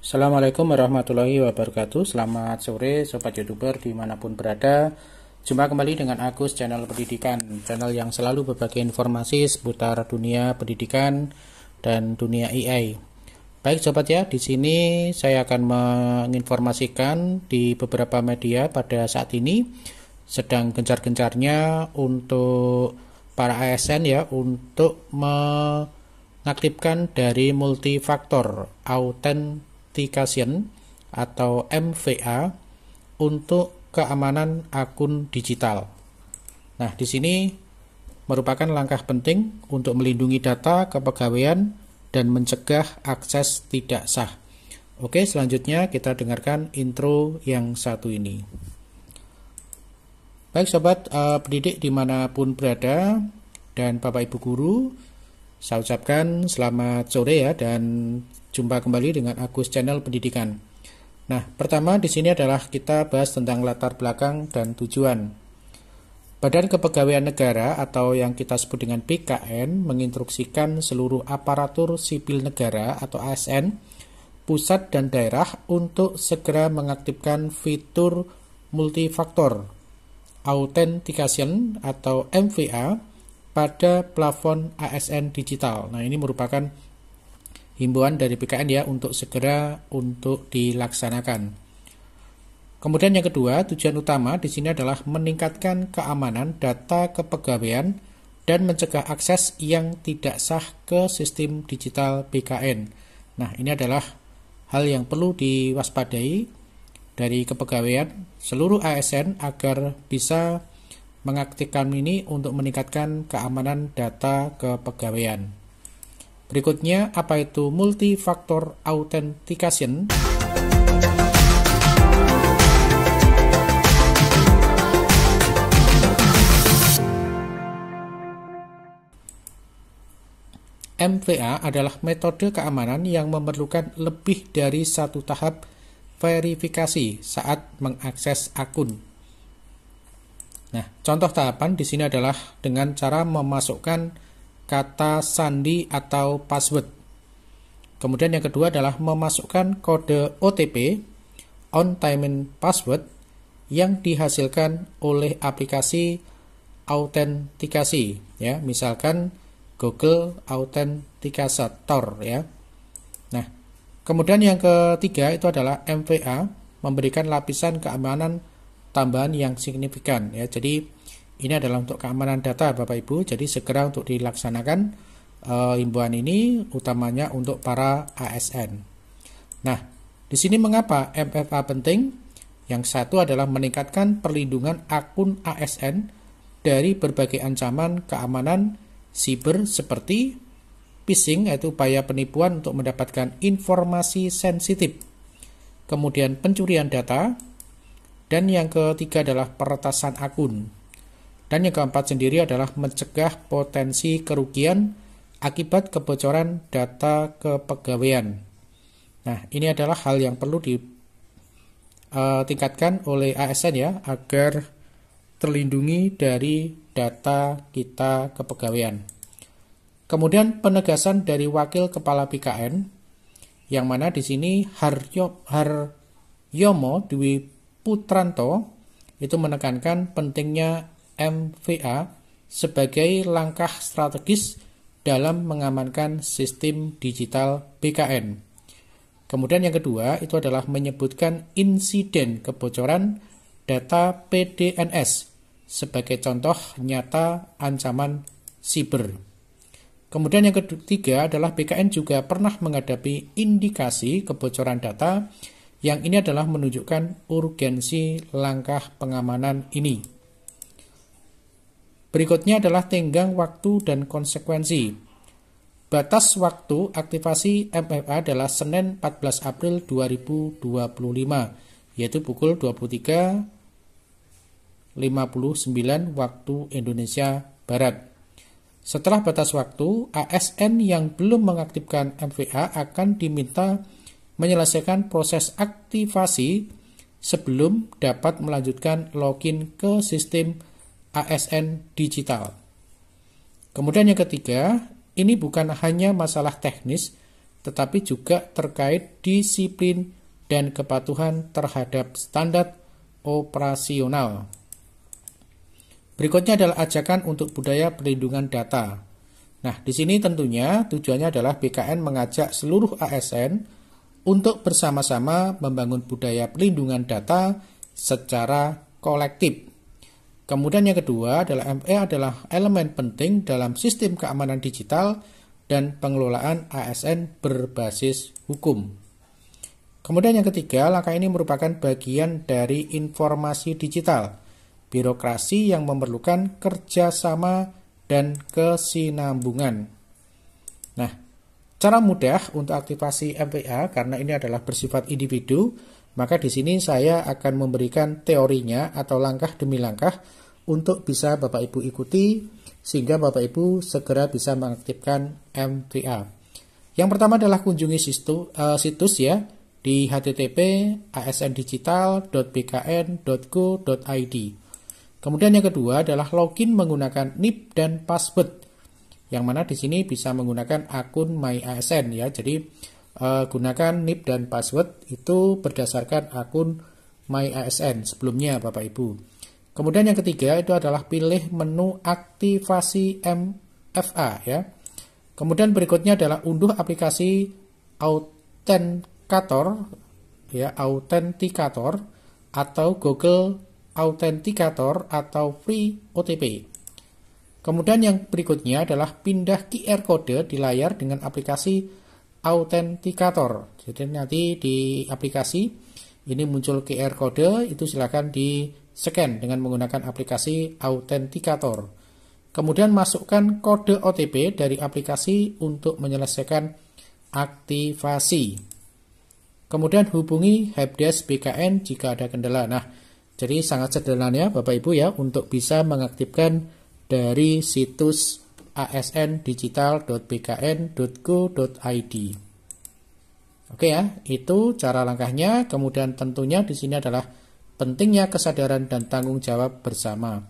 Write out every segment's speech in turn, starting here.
Assalamualaikum warahmatullahi wabarakatuh. Selamat sore Sobat YouTuber dimanapun berada. Jumpa kembali dengan Agus channel pendidikan, channel yang selalu berbagi informasi seputar dunia pendidikan dan dunia AI. Baik Sobat ya, di sini saya akan menginformasikan di beberapa media pada saat ini sedang gencar-gencarnya untuk para ASN ya untuk mengaktifkan dari multifaktor authentication atau MFA untuk keamanan akun digital. Nah, di sini merupakan langkah penting untuk melindungi data kepegawaian dan mencegah akses tidak sah. Oke, selanjutnya kita dengarkan intro yang satu ini. Baik Sobat pendidik dimanapun berada dan Bapak Ibu Guru, saya ucapkan selamat sore ya dan jumpa kembali dengan Agus channel pendidikan. Nah, pertama di sini adalah kita bahas tentang latar belakang dan tujuan. Badan Kepegawaian Negara atau yang kita sebut dengan BKN menginstruksikan seluruh aparatur sipil negara atau ASN, pusat dan daerah untuk segera mengaktifkan fitur multifaktor authentication atau MFA pada plafon ASN digital. Nah, ini merupakan himbauan dari BKN ya untuk segera untuk dilaksanakan. Kemudian yang kedua, tujuan utama di sini adalah meningkatkan keamanan data kepegawaian dan mencegah akses yang tidak sah ke sistem digital BKN. Nah, ini adalah hal yang perlu diwaspadai dari kepegawaian seluruh ASN agar bisa mengaktifkan ini untuk meningkatkan keamanan data kepegawaian. Berikutnya, apa itu multifaktor authentication? MFA adalah metode keamanan yang memerlukan lebih dari satu tahap verifikasi saat mengakses akun. Nah, contoh tahapan di sini adalah dengan cara memasukkan kata sandi atau password. Kemudian yang kedua adalah memasukkan kode OTP on time password yang dihasilkan oleh aplikasi autentikasi ya, misalkan Google Authenticator ya. Nah, kemudian yang ketiga itu adalah MFA memberikan lapisan keamanan tambahan yang signifikan ya. Jadi ini adalah untuk keamanan data Bapak Ibu, jadi segera untuk dilaksanakan himbauan ini utamanya untuk para ASN. Nah, di sini mengapa MFA penting? Yang satu adalah meningkatkan perlindungan akun ASN dari berbagai ancaman keamanan siber seperti phishing, yaitu upaya penipuan untuk mendapatkan informasi sensitif. Kemudian pencurian data, dan yang ketiga adalah peretasan akun. Dan yang keempat sendiri adalah mencegah potensi kerugian akibat kebocoran data kepegawaian. Nah, ini adalah hal yang perlu ditingkatkan oleh ASN ya, agar terlindungi dari data kita kepegawaian. Kemudian penegasan dari Wakil Kepala BKN, yang mana di sini Haryomo Dwi Putranto itu menekankan pentingnya MFA sebagai langkah strategis dalam mengamankan sistem digital BKN. Kemudian yang kedua itu adalah menyebutkan insiden kebocoran data PDNS sebagai contoh nyata ancaman siber. Kemudian yang ketiga adalah BKN juga pernah menghadapi indikasi kebocoran data, yang ini adalah menunjukkan urgensi langkah pengamanan ini. Berikutnya adalah tenggang waktu dan konsekuensi. Batas waktu aktivasi MFA adalah Senin 14 April 2025, yaitu pukul 23.59 waktu Indonesia Barat. Setelah batas waktu, ASN yang belum mengaktifkan MFA akan diminta menyelesaikan proses aktivasi sebelum dapat melanjutkan login ke sistem ASN digital. Kemudian yang ketiga, ini bukan hanya masalah teknis, tetapi juga terkait disiplin dan kepatuhan terhadap standar operasional. Berikutnya adalah ajakan untuk budaya perlindungan data. Nah, di sini tentunya tujuannya adalah BKN mengajak seluruh ASN untuk bersama-sama membangun budaya perlindungan data secara kolektif. Kemudian yang kedua adalah ME adalah elemen penting dalam sistem keamanan digital dan pengelolaan ASN berbasis hukum. Kemudian yang ketiga, langkah ini merupakan bagian dari informasi digital, birokrasi yang memerlukan kerjasama dan kesinambungan. Nah, cara mudah untuk aktivasi MPA karena ini adalah bersifat individu, maka di sini saya akan memberikan teorinya atau langkah demi langkah untuk bisa Bapak Ibu ikuti sehingga Bapak Ibu segera bisa mengaktifkan MPA. Yang pertama adalah kunjungi situs ya di http://asndigital.bkn.go.id. Kemudian yang kedua adalah login menggunakan NIP dan password. Yang mana di sini bisa menggunakan akun MyASN ya. Jadi gunakan NIP dan password itu berdasarkan akun MyASN sebelumnya Bapak Ibu. Kemudian yang ketiga itu adalah pilih menu aktivasi MFA ya. Kemudian berikutnya adalah unduh aplikasi Authenticator atau Google Authenticator atau Free OTP. Kemudian yang berikutnya adalah pindah QR code di layar dengan aplikasi Authenticator. Jadi nanti di aplikasi ini muncul QR code, itu silakan di-scan dengan menggunakan aplikasi Authenticator. Kemudian masukkan kode OTP dari aplikasi untuk menyelesaikan aktivasi. Kemudian hubungi helpdesk BKN jika ada kendala. Nah, jadi sangat sederhana Bapak Ibu ya untuk bisa mengaktifkan dari situs asndigital.bkn.go.id. Oke ya, itu cara langkahnya. Kemudian tentunya di sini adalah pentingnya kesadaran dan tanggung jawab bersama.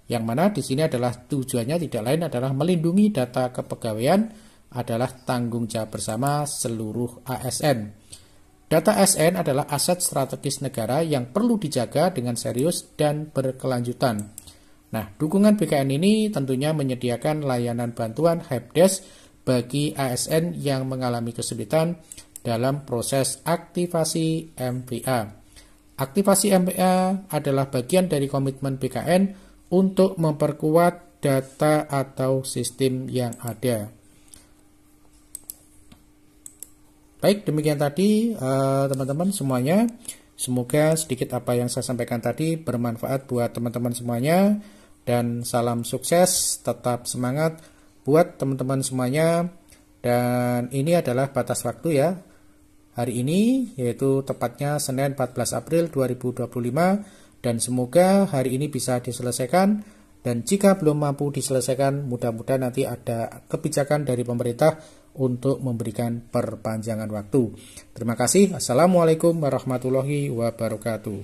Yang mana di sini adalah tujuannya tidak lain adalah melindungi data kepegawaian adalah tanggung jawab bersama seluruh ASN. Data ASN adalah aset strategis negara yang perlu dijaga dengan serius dan berkelanjutan. Nah, dukungan BKN ini tentunya menyediakan layanan bantuan helpdesk bagi ASN yang mengalami kesulitan dalam proses aktivasi MPA. Aktivasi MPA adalah bagian dari komitmen BKN untuk memperkuat data atau sistem yang ada. Baik, demikian tadi teman-teman semuanya. Semoga sedikit apa yang saya sampaikan tadi bermanfaat buat teman-teman semuanya. Dan salam sukses, tetap semangat buat teman-teman semuanya. Dan ini adalah batas waktu ya. Hari ini yaitu tepatnya Senin 14 April 2025. Dan semoga hari ini bisa diselesaikan. Dan jika belum mampu diselesaikan, mudah-mudahan nanti ada kebijakan dari pemerintah untuk memberikan perpanjangan waktu. Terima kasih. Assalamualaikum warahmatullahi wabarakatuh.